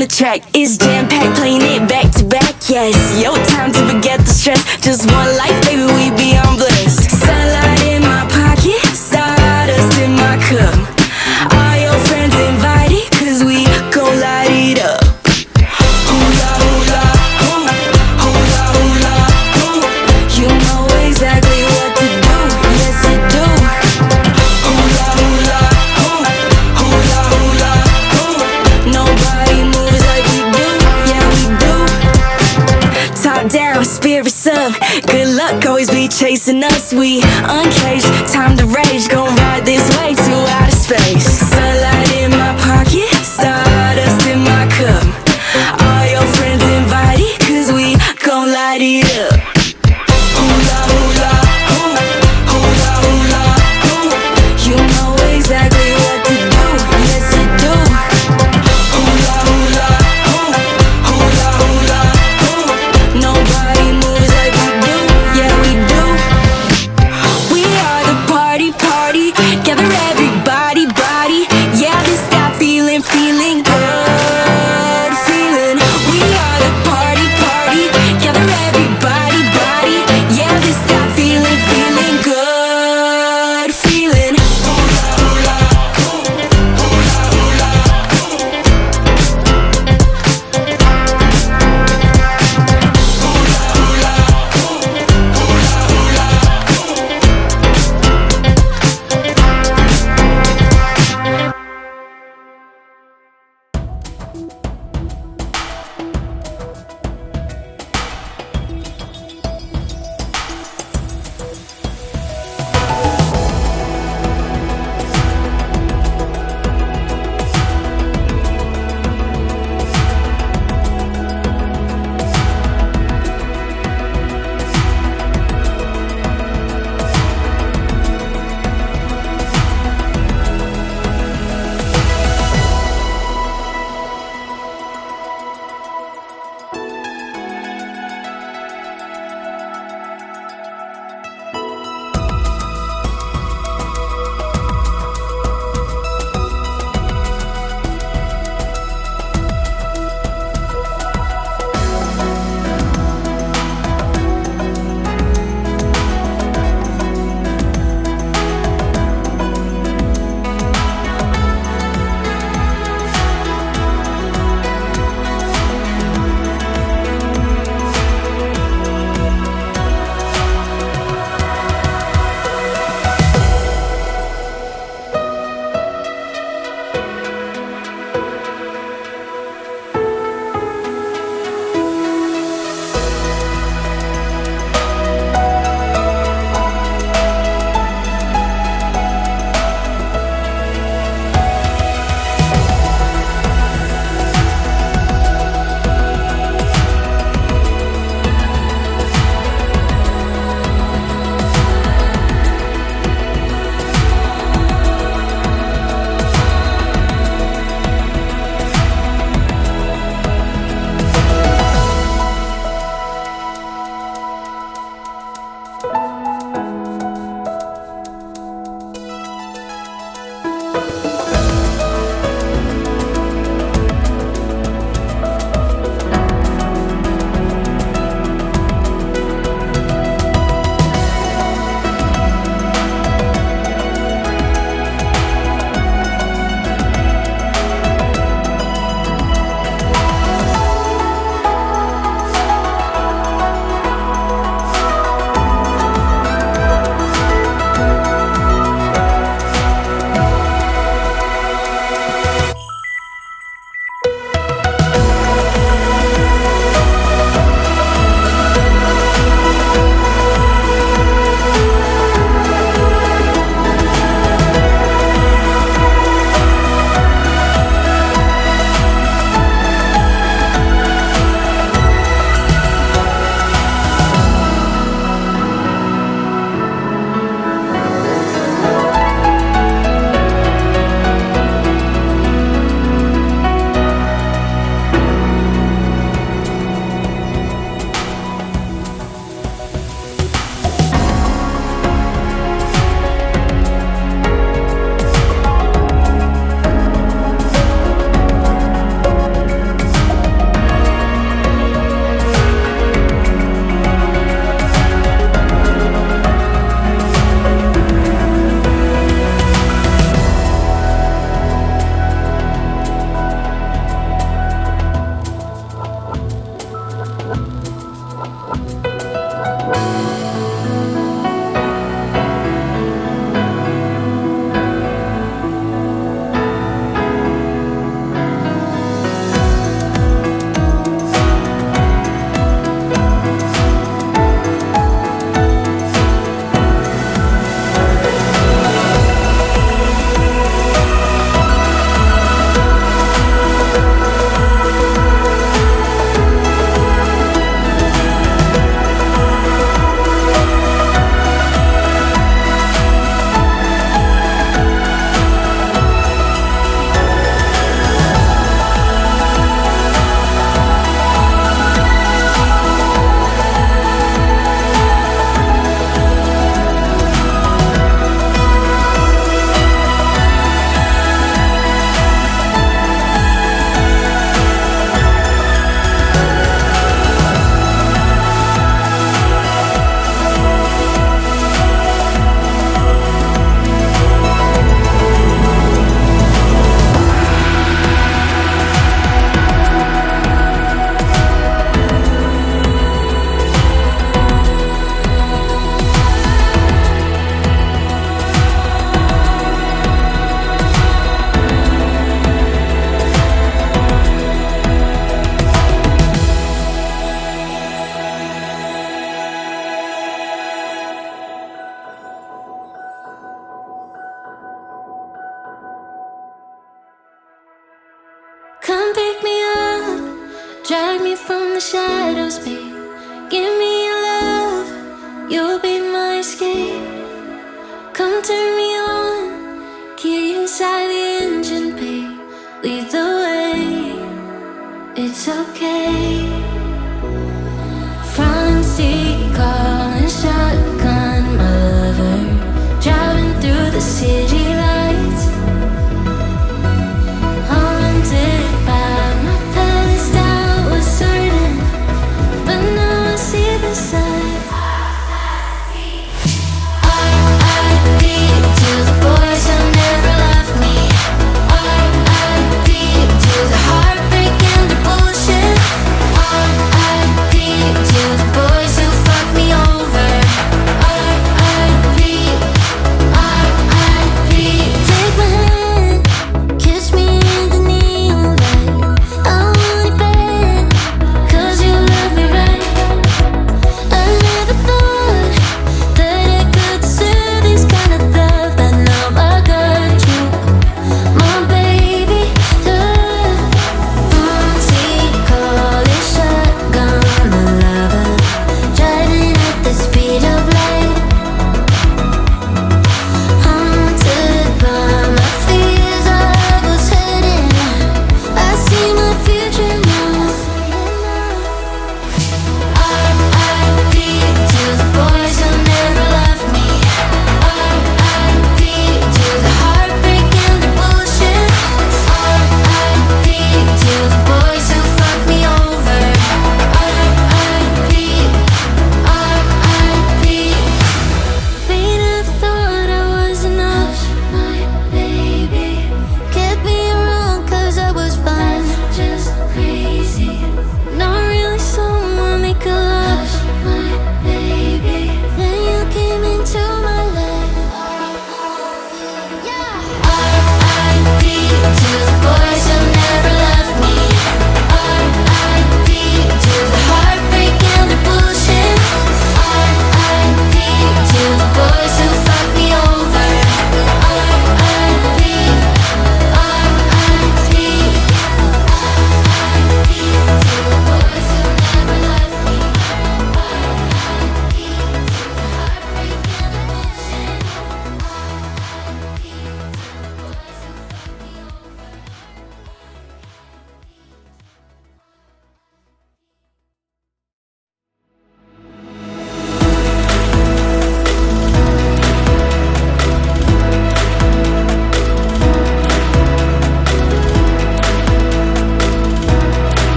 the track is jam-packed, playing it back to back. Yes, yo, time to forget the stress. Just one life, baby, we beyond blessed. Sunlight in my pocket, stardust in my cup. All your friends invited, cause we gon' light it up. Hula, hula, hoo, hula, hula, hoo. You know exactly what to do, yes you do. Hula, hula, hoo, hula, hula, hoo. Nobody moves like we do, yeah we do. Top down, spirits up, good luck always be chasing us. We uncaged, time to rage, gon' ride this way to outer space. Sunlight in my pocket, stardust in my cup. All your friends invited, cause we gon' light it up. Hula, hula, hoo, hula, hula, hoo. You know exactly what to do, yes you do. Hula, hula, hoo, hula, hula, hoo. Nobody moves like we do, yeah we do. We are the Drag me from the shadows, babe. Give me your love, you'll be my escape. Come turn me on, key inside the engine, babe. Lead the way, it's okay. Front seat